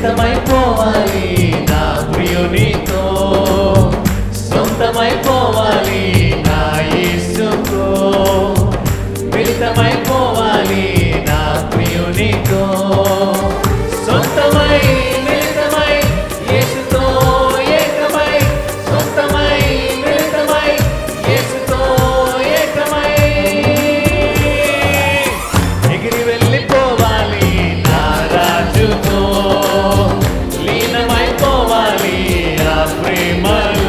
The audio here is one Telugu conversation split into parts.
మిళితమైపోవాలి నా ప్రియునితో, సొంతమైపోవాలి నా యేసుతో, మిళితమైపోవాలి నా ప్రియునితో, సొంతమై మిళితమై యేసుతో ఏకమై, సొంతమై మిళితమై యేసుతో ఏకమై, ఎగిరి వెళ్ళిపోవాలి నా రాజుతో, లీనమైపోవాలి ఆ ప్రేమలో.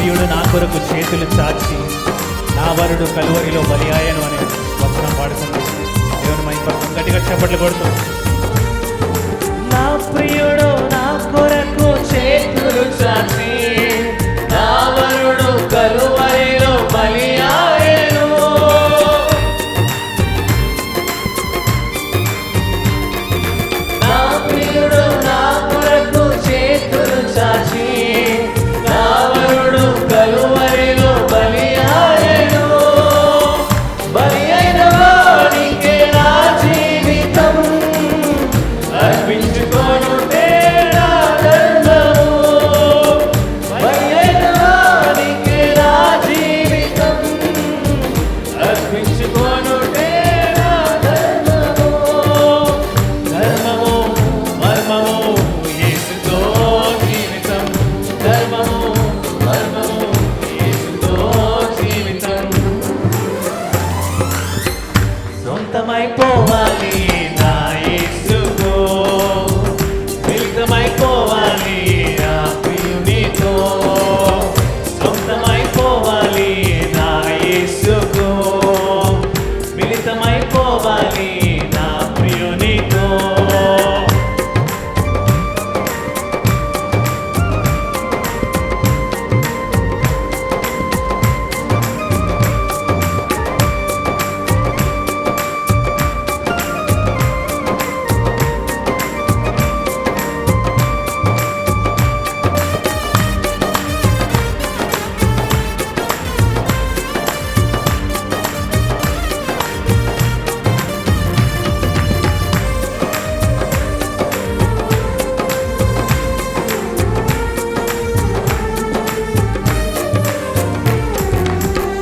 ప్రియుడు నా కొరకు చేతులు చాచి నా వరుడు కలువరిలో బలియాయను అనే వచనం పాడుతున్నాడు. దేవుని మహిమ గట్టిగా చప్పట్లు కొడుతూ, నా ప్రియుడు నా కొరకు చేతులు చాచి నా వరుడు కలువరిలో బలియాయను. నా ప్రియుడు నా కొరకు చేతులు చాచి నా వరుడు కలువరిలో బలియాయను. బలి అయిన వాడికే నా జీవితం అర్పించుకొనుటే నా ధర్మము. బలి అయిన వాడికే నా జీవితం అర్పించుకొనుటే నా ధర్మము. ధర్మము మర్మము యేసుతో జీవితం. ధర్మము మర్మము యేసుతో జీవితం. సొంతమైపోవాలి నా యేసుతో, మిళితమైపోవాలి నా ప్రియునితో. సొంతమైపోవాలి నా యేసుతో, మిళితమైపోవాలి నా ప్రియునితో.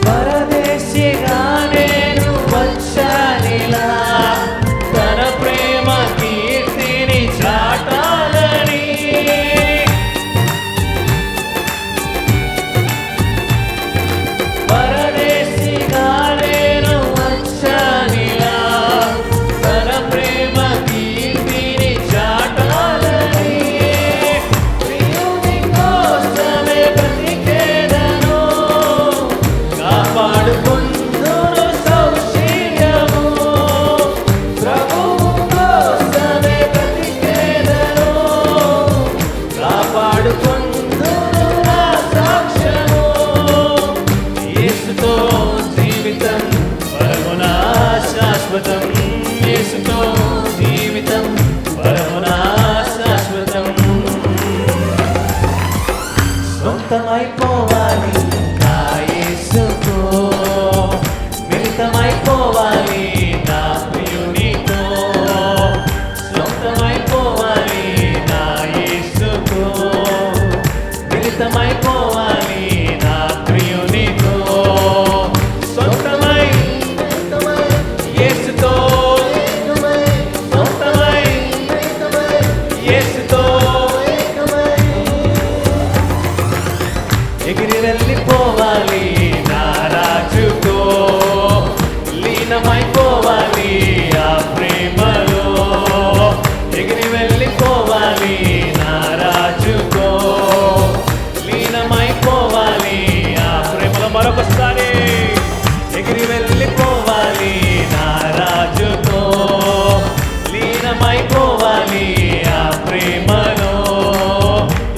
పరదేశిగా నేను వచ్చానిలా తన ప్రేమ కీర్తిని చాటాలని. పరదేశిగా నేను వచ్చానిలా తన ప్రేమ కీర్తిని చాటాలని. ప్రియుని కోసమే బ్రతికేదను, కాపాడుకుందును సౌశీల్యము. ప్రభువు కోసమే బ్రతికేదను, కాపాడుకుందును నా సాక్ష్యము. యేసుతో జీవితం పరమునా శాశ్వతం. యేసుతో జీవితం పరమునా శాశ్వతం. సొంతమైపోవాలి నా యేసుతో, మిళితమైపోవాలి నా ప్రియునితో. సొంతమైపోవాలి నా యేసుతో, మిళితమైపోవాలి నా ప్రియునితో. సొంతమై యేసుతో, సొంతమై యేసుతో. ఎగిరి వెళ్ళిపోవాలి నా రాజుతో, లీనమైపోవాలి ఆ ప్రేమలో. ఎగిరి వెళ్ళిపోవాలి నా రాజుతో, లీనమైపోవాలి ఆ ప్రేమలో. మరొకసారి ఎగిరి వెళ్ళిపోవాలి నా రాజుతో, లీనమైపోవాలి ఆ ప్రేమలో.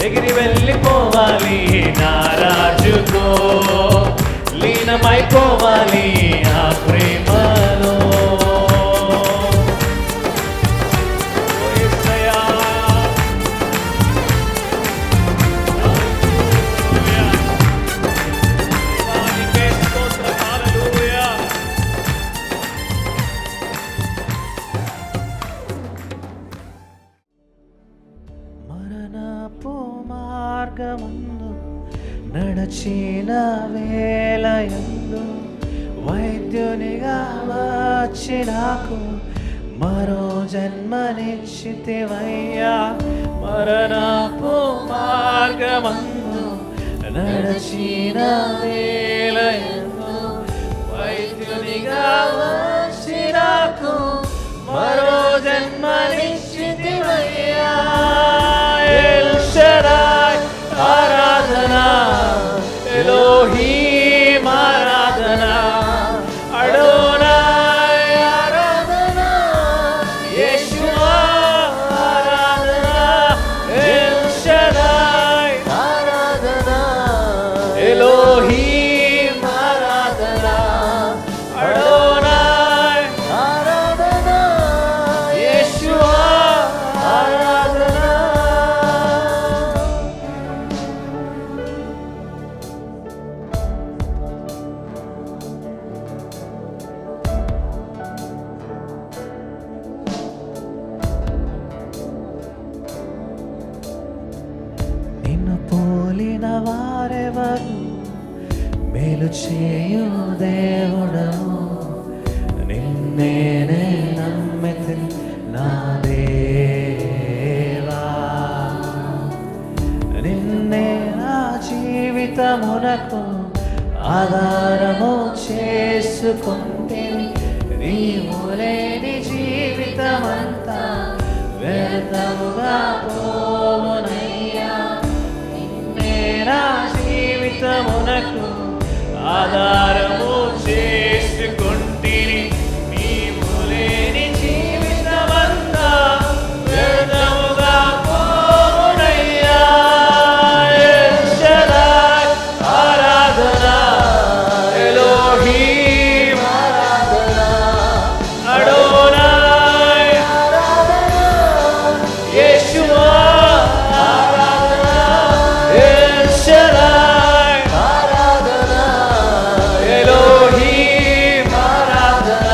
ఎగిరి వెళ్ళిపోవాలి నా రాజుతో, లీనమైపోవాలి ఆ ప్రేమలో. ఓ యేసయ్యా, హల్లెలూయా. దేవానికే స్తోత్రం, హల్లెలూయా. మరణపు మార్గమందు నడచిన వేళయందు వైద్యునిగా వచ్చి నాకు మరో జన్మనిచ్చితివయ్యా. మరణపు మార్గమందు నడచిన వేళయందు వైద్యునిగా వచ్చి నాకు మరో జన్మనిచ్చితివయ్యా. ఎల్ షడాయ్ ఆరాధన, ఎలోహీం ఆరాధన, అడోనాయ్ ఆరాధన, యేషువా ఆరాధన. నిన్ను పోలిన వారెవరు, మేలు చేయు దేవుడవు, నిన్నేనే నమ్మితి నా దేవా. నిన్నే నా జీవితమునకు ఆధారము చేసుకుంటే, నీవు లేని జీవితమంతా వ్యర్థముగా పోవునయ్యా. నిన్నే నా జీవితమునకు ఆధారము చేసుకుంటిని, నీవు లేని జీవితమంతా వ్యర్థముగా పోవునయ్యా. ఎల్ షడాయ్ ఆరాధన, ఎలోహీం ఆరాధన, అడోనాయ్ ఆరాధన, యేషువా ఆరాధన. ఎల్ షడాయ్ ఆరాధన, ఎలోహీం ఆరాధన,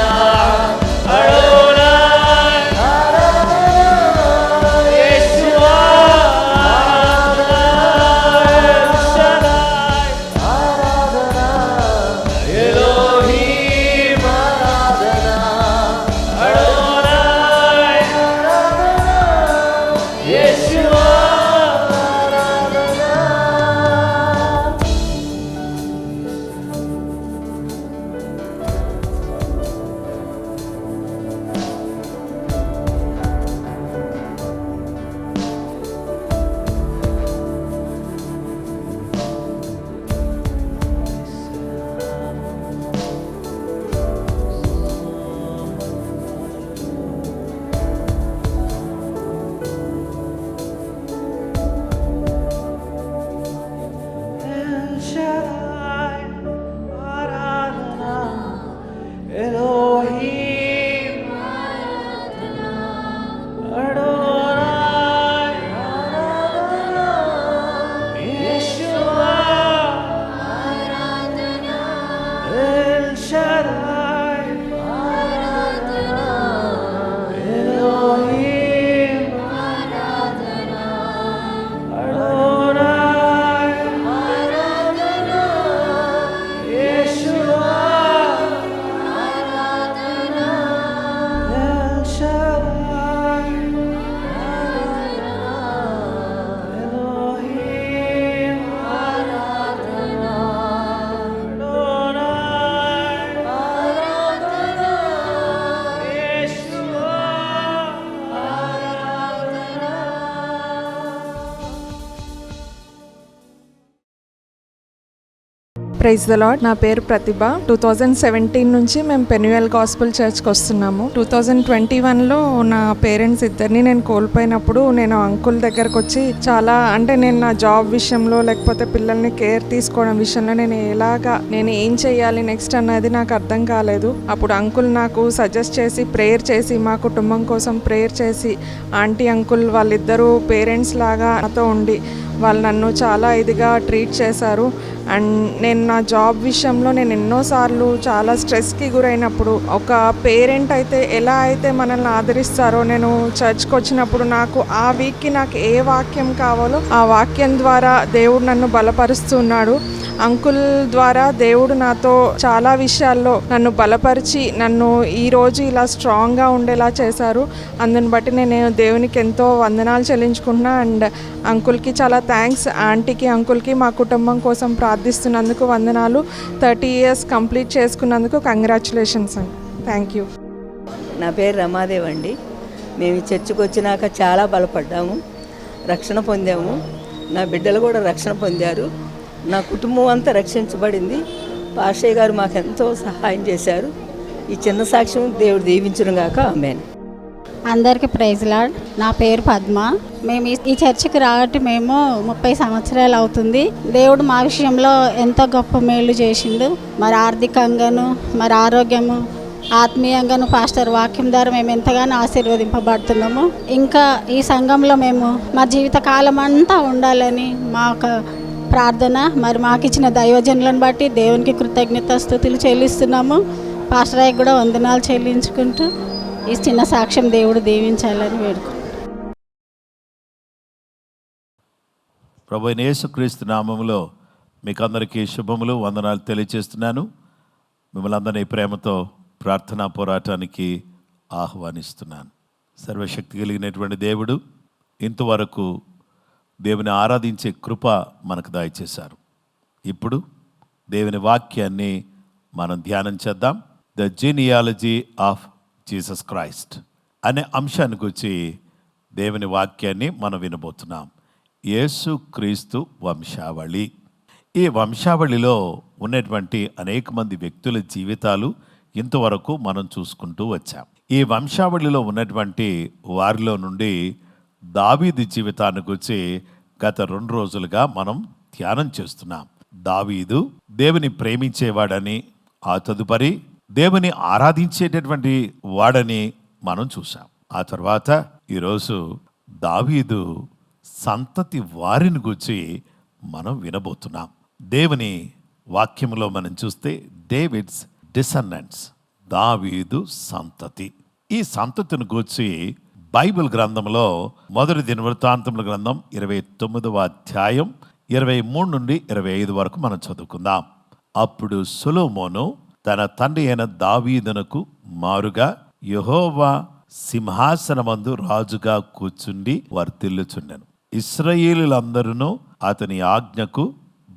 అడోనాయ్ ఆరాధన, యేషువా ఆరాధన. ఎల్ షడాయ్ ఆరాధన, ఎలోహీం ఆరాధన, అడోనాయ్ ఆరాధన, యేషువా ఆరాధన. El Shaddai, Aradhana, Elohim, Adonai, Aradhana, Yeshua, El Shaddai, Aradhana, Elohim, Adonai, Yeshua, El Shaddai, Elohim, Adonai, Yeshua, praise the Lord. నా పేరు ప్రతిభ. 2017 నుంచి మేము పెన్యుయల్ గాస్పుల్ చర్చ్కి వస్తున్నాము. 2021లో నా పేరెంట్స్ ఇద్దరిని నేను కోల్పోయినప్పుడు నేను అంకుల్ దగ్గరకు వచ్చి చాలా నేను నా జాబ్ విషయంలో లేకపోతే పిల్లల్ని కేర్ తీసుకోవడం విషయంలో నేను ఏం చేయాలి నెక్స్ట్ అన్నది నాకు అర్థం కాలేదు. అప్పుడు అంకుల్ నాకు సజెస్ట్ చేసి ప్రేయర్ చేసి మా కుటుంబం కోసం ప్రేయర్ చేసి ఆంటీ అంకుల్ వాళ్ళిద్దరూ పేరెంట్స్ లాగా నాతో ఉండి వాళ్ళు నన్ను చాలా ఇదిగా ట్రీట్ చేశారు. అండ్ నేను నా జాబ్ విషయంలో నేను ఎన్నోసార్లు చాలా స్ట్రెస్కి గురైనప్పుడు ఒక పేరెంట్ అయితే ఎలా అయితే మనల్ని ఆదరిస్తారో నేను చర్చ్కి వచ్చినప్పుడు నాకు ఆ వీక్కి నాకు ఏ వాక్యం కావాలో ఆ వాక్యం ద్వారా దేవుడు నన్ను బలపరుస్తున్నాడు. అంకుల్ ద్వారా దేవుడు నాతో చాలా విషయాల్లో నన్ను బలపరిచి నన్ను ఈరోజు ఇలా స్ట్రాంగ్గా ఉండేలా చేశారు. అందుని బట్టి నేను దేవునికి ఎంతో వందనాలు చెల్లించుకుంటున్నా. అండ్ అంకుల్కి చాలా థ్యాంక్స్. ఆంటీకి అంకుల్కి మా కుటుంబం కోసం ప్రార్థిస్తున్నందుకు వందనాలు. 30 years కంప్లీట్ చేసుకున్నందుకు కంగ్రాచులేషన్స్ అండి. Thank you. నా పేరు రమాదేవి అండి. మేము ఈ చర్చికి వచ్చినాక చాలా బలపడ్డాము, రక్షణ పొందాము. నా బిడ్డలు కూడా రక్షణ పొందారు. నా కుటుంబం అంతా రక్షించబడింది. పాషయ్య గారు మాకు ఎంతో సహాయం చేశారు. ఈ చిన్న సాక్ష్యం దేవుడు దీవించును గాక. ఆమేన్. అందరికీ ప్రైజ్ లార్డ్. నా పేరు పద్మ. మేము ఈ చర్చికి రాబట్టి మేము 30 సంవత్సరాలు అవుతుంది. దేవుడు మా విషయంలో ఎంతో గొప్ప మేలు చేసిండు. మరి ఆర్థికంగాను, మరి ఆరోగ్యము, ఆత్మీయంగాను పాస్టర్ వాక్యం ద్వారా మేము ఎంతగానో ఆశీర్వదింపబడుతున్నాము. ఇంకా ఈ సంఘంలో మేము మా జీవిత కాలం అంతా ఉండాలని మా ప్రార్థన. మరి మాకు ఇచ్చిన దైవజనులను బట్టి దేవునికి కృతజ్ఞతాస్తుతులు చెల్లిస్తున్నాము. పాస్టర్ అయ్యకు కూడా వందనాలు చెల్లించుకుంటూ ఈ చిన్న సాక్ష్యం దేవుడు దీవించాలని వేడుకుంటున్నాను. ప్రభువైన యేసుక్రీస్తు నామములో మీకు అందరికీ శుభములు, వందనాలు తెలియజేస్తున్నాను. మిమ్మల్ని అందరినీ ప్రేమతో ప్రార్థనా పోరాటానికి ఆహ్వానిస్తున్నాను. సర్వశక్తి కలిగినటువంటి దేవుడు ఇంతవరకు దేవుని ఆరాధించే కృప మనకు దయచేశారు. ఇప్పుడు దేవుని వాక్యాన్ని మనం ధ్యానం చేద్దాం. The genealogy of Jesus Christ అనే అంశాన్ని గురించి దేవుని వాక్యాన్ని మనం వినబోతున్నాం. యేసు క్రీస్తు వంశావళి. ఈ వంశావళిలో ఉన్నటువంటి అనేక మంది వ్యక్తుల జీవితాలు ఇంతవరకు మనం చూసుకుంటూ వచ్చాం. ఈ వంశావళిలో ఉన్నటువంటి వారిలో నుండి దావీదు జీవితాన్ని గురించి గత 2 రోజులుగా మనం ధ్యానం చేస్తున్నాం. దావీదు దేవుని ప్రేమించేవాడని, ఆ తదుపరి దేవుని ఆరాధించేటటువంటి వాడని మనం చూసాం. ఆ తర్వాత ఈరోజు దావీదు సంతతి వారిని గురించి మనం వినబోతున్నాం. దేవుని వాక్యంలో మనం చూస్తే డేవిడ్స్ డిసెండెంట్స్, దావీదు సంతతి. ఈ సంతతిని గూర్చి బైబిల్ గ్రంథంలో మొదటి దినవృత్తాంతముల గ్రంథం 29వ అధ్యాయం 23 నుండి 25 వరకు మనం చదువుకుందాం. అప్పుడు సొలొమోను తన తండ్రి అయిన దావీదునకు మారుగా యెహోవా సింహాసనమందు రాజుగా కూర్చుండి వర్ధిల్లుచుండెను. ఇశ్రాయేలులందరూ అతని ఆజ్ఞకు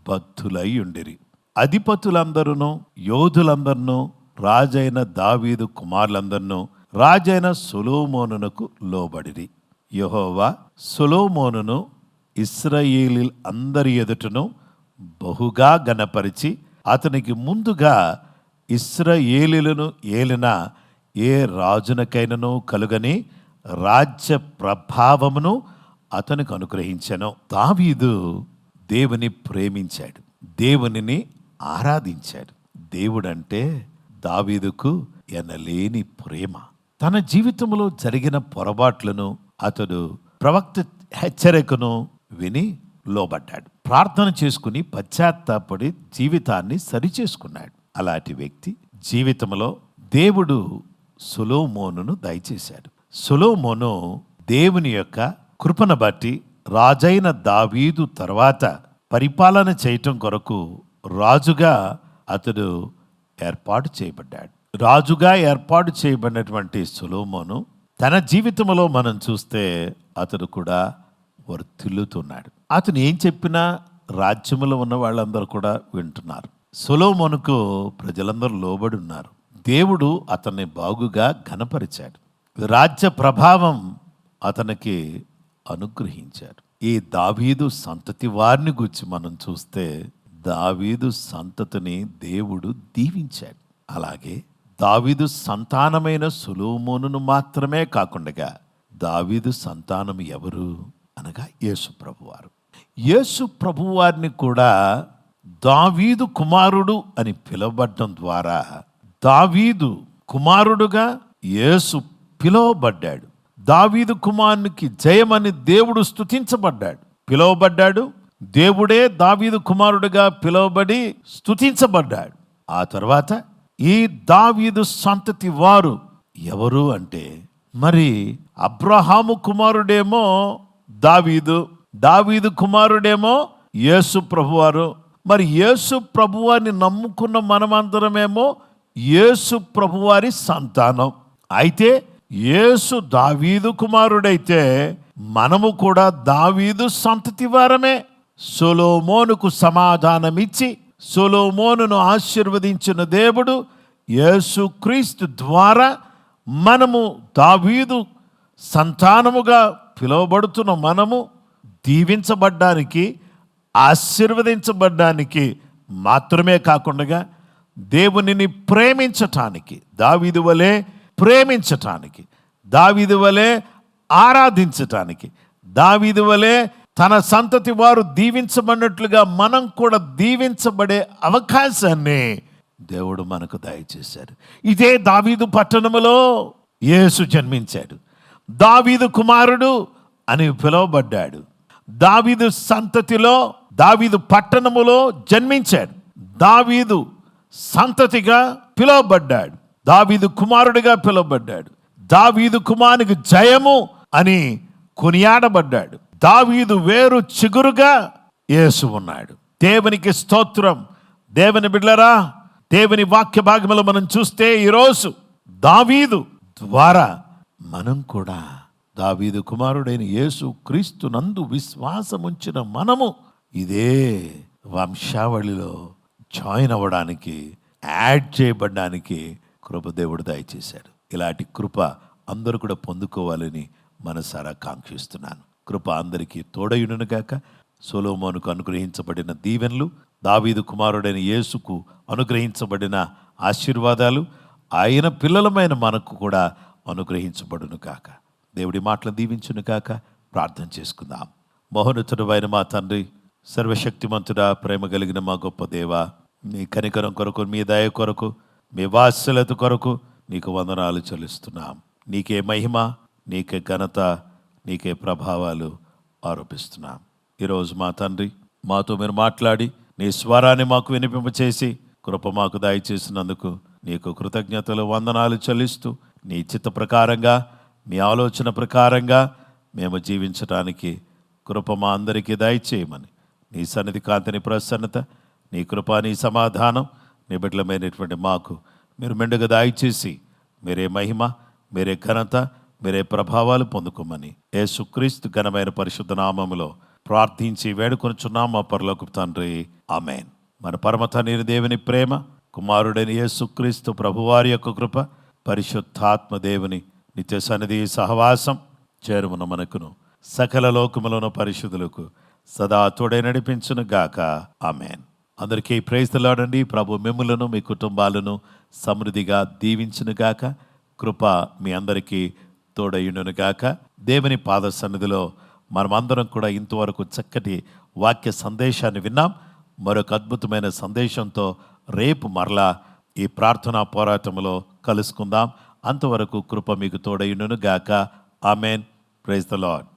బద్ధులై ఉండిరి. అధిపతులందరూ, యోధులందరూ, రాజైన దావీదు కుమారులందరూ రాజైన సొలొమోనునకు లోబడిరి. యెహోవా సొలొమోనును ఇశ్రాయేలీయుల అందరి ఎదుటను బహుగా ఘనపరిచి అతనికి ముందుగా ఇశ్రాయేలీయులను ఏలిన ఏ రాజునకైనను కలుగని రాజ్య ప్రభావమును అతనికి అనుగ్రహించెను. దావీదు దేవుని ప్రేమించాడు, దేవునిని ఆరాధించాడు. దేవుడంటే దావీదుకు ఎనలేని ప్రేమ. తన జీవితంలో జరిగిన పొరపాట్లను అతడు ప్రవక్త హెచ్చరికను విని లోబడ్డాడు. ప్రార్థన చేసుకుని పశ్చాత్తాపడి జీవితాన్ని సరిచేసుకున్నాడు. అలాంటి వ్యక్తి జీవితంలో దేవుడు సొలొమోనును దయచేశాడు. సొలొమోను దేవుని యొక్క కృపను బట్టి రాజైన దావీదు తర్వాత పరిపాలన చేయటం కొరకు రాజుగా అతడు ఏర్పాటు చేయబడ్డాడు. రాజుగా ఏర్పాటు చేయబడినటువంటి సొలొమోను తన జీవితంలో మనం చూస్తే అతడు కూడా వర్ధిల్లుతున్నాడు. అతను ఏం చెప్పినా రాజ్యములో ఉన్న వాళ్ళందరూ కూడా వింటున్నారు. సొలొమోనుకు ప్రజలందరూ లోబడి ఉన్నారు. దేవుడు అతన్ని బాగుగా ఘనపరిచాడు. రాజ్య ప్రభావం అతనికి అనుగ్రహించాడు. ఈ దావీదు సంతతి వారిని గురించి మనం చూస్తే దావీదు సంతతిని దేవుడు దీవించాడు. అలాగే దావీదు సంతానమైన సొలొమోనును మాత్రమే కాకుండా దావీదు సంతానం ఎవరు అనగా యేసు ప్రభువారు. యేసు ప్రభువారిని కూడా దావీదు కుమారుడు అని పిలువబడటం ద్వారా దావీదు కుమారుడుగా యేసు పిలువబడ్డాడు. దావీదు కుమారునికి జయమని దేవుడు స్తుతించబడ్డాడు, పిలువబడ్డాడు. దేవుడే దావీదు కుమారుడుగా పిలువబడి స్తుతించబడ్డాడు. ఆ తర్వాత ఈ దావీదు సంతతి వారు ఎవరు అంటే మరి అబ్రహాము కుమారుడేమో దావీదు, దావీదు కుమారుడేమో యేసు ప్రభువారు. మరి యేసు ప్రభువారిని నమ్ముకున్న మనమందరమేమో యేసు ప్రభువారి సంతానం. అయితే యేసు దావీదు కుమారుడైతే మనము కూడా దావీదు సంతతి వారమే. సొలొమోనుకు సమాధానమిచ్చి సొలొమోనును ఆశీర్వదించిన దేవుడు యేసుక్రీస్తు ద్వారా మనము దావీదు సంతానముగా పిలువబడుతున్న మనము దీవించబడ్డానికి, ఆశీర్వదించబడ్డానికి మాత్రమే కాకుండా దేవునిని ప్రేమించటానికి, దావీదు వలె ప్రేమించటానికి, దావీదు వలె ఆరాధించటానికి, దావీదు వలె తన సంతతి వారు దీవించబడినట్లుగా మనం కూడా దీవించబడే అవకాశాన్ని దేవుడు మనకు దయచేశాడు. ఇదే దావీదు పట్టణములో యేసు జన్మించాడు. దావీదు కుమారుడు అని పిలువబడ్డాడు. దావీదు సంతతిలో, దావీదు పట్టణములో జన్మించాడు. దావీదు సంతతిగా పిలువబడ్డాడు. దావీదు కుమారుడిగా పిలువబడ్డాడు. దావీదు కుమారునికి జయము అని కొనియాడబడ్డాడు. దావీదు వేరు చిగురుగా యేసు ఉన్నాడు. దేవునికి స్తోత్రం. దేవుని బిడ్డలారా, దేవుని వాక్య భాగములో మనం చూస్తే ఈరోజు దావీదు ద్వారా మనం కూడా దావీదు కుమారుడైన యేసు క్రీస్తు నందు విశ్వాసముంచిన మనము ఇదే వంశావళిలో జాయిన్ అవ్వడానికి, యాడ్ చేయబడడానికి కృప దేవుడు దయచేశాడు. ఇలాంటి కృప అందరూ కూడా పొందుకోవాలని మనసారా కాంక్షిస్తున్నాను. కృప అందరికీ తోడయుడును గాక. సొలొమోనుకు అనుగ్రహించబడిన దీవెనలు, దావీదు కుమారుడైన యేసుకు అనుగ్రహించబడిన ఆశీర్వాదాలు ఆయన పిల్లలమైన మనకు కూడా అనుగ్రహించబడును కాక. దేవుడి మాటలు దీవించును కాక. ప్రార్థన చేసుకుందాం. మహోన్నతుడు అయిన మా తండ్రి, సర్వశక్తిమంతుడా, ప్రేమ కలిగిన మా గొప్ప దేవ, మీ కనికరం కొరకు, మీ దయ కొరకు, మీ వాత్సల్యత కొరకు నీకు వందనాలు చెల్లిస్తున్నాం. నీకే మహిమ, నీకే ఘనత, నీకే ప్రభావాలు ఆరోపిస్తున్నాం. ఈరోజు మా తండ్రి, మాతో మీరు మాట్లాడి నీ స్వరాన్ని మాకు వినిపింపచేసి కృప మాకు దయచేసినందుకు నీకు కృతజ్ఞతలు, వందనాలు చెల్లిస్తూ నీ చిత్త ప్రకారంగా, మీ ఆలోచన ప్రకారంగా మేము జీవించడానికి కృప మా అందరికీ దయచేయమని, నీ సన్నిధి కాంతిని ప్రసన్నత, నీ కృప, నీ సమాధానం నీ బిడ్డలమైనటువంటి మాకు మీరు మెండుగా దయచేసి మీరే మహిమ, మీరే ఘనత, మీరే ప్రభావాలు పొందుకోమని యేసుక్రీస్తు ఘనమైన పరిశుద్ధ నామములో ప్రార్థించి వేడుకొనుచున్నాం మా పరలోకపు తండ్రి. ఆమేన్. మన పరమ తండ్రి దేవుని ప్రేమ, కుమారుడైన యేసుక్రీస్తు ప్రభువారి యొక్క కృప, పరిశుద్ధాత్మ దేవుని నిత్య సన్నిధి సహవాసం చేరుమున మనకును సకల లోకములను పరిశుద్ధులకు సదా తోడై నడిపించును గాక. ఆమేన్. అందరికీ ప్రైజ్ ది లార్డ్ అండి. ప్రభు మిమ్ములను, మీ కుటుంబాలను సమృద్ధిగా దీవించును గాక. కృప మీ అందరికీ తోడయుండును గాక. దేవుని పాద సన్నిధిలో మనమందరం కూడా ఇంతవరకు చక్కటి వాక్య సందేశాన్ని విన్నాం. మరొక అద్భుతమైన సందేశంతో రేపు మరలా ఈ ప్రార్థనా పోరాటంలో కలుసుకుందాం. అంతవరకు కృప మీకు తోడయుండును గాక. ఆమేన్. Praise the lord.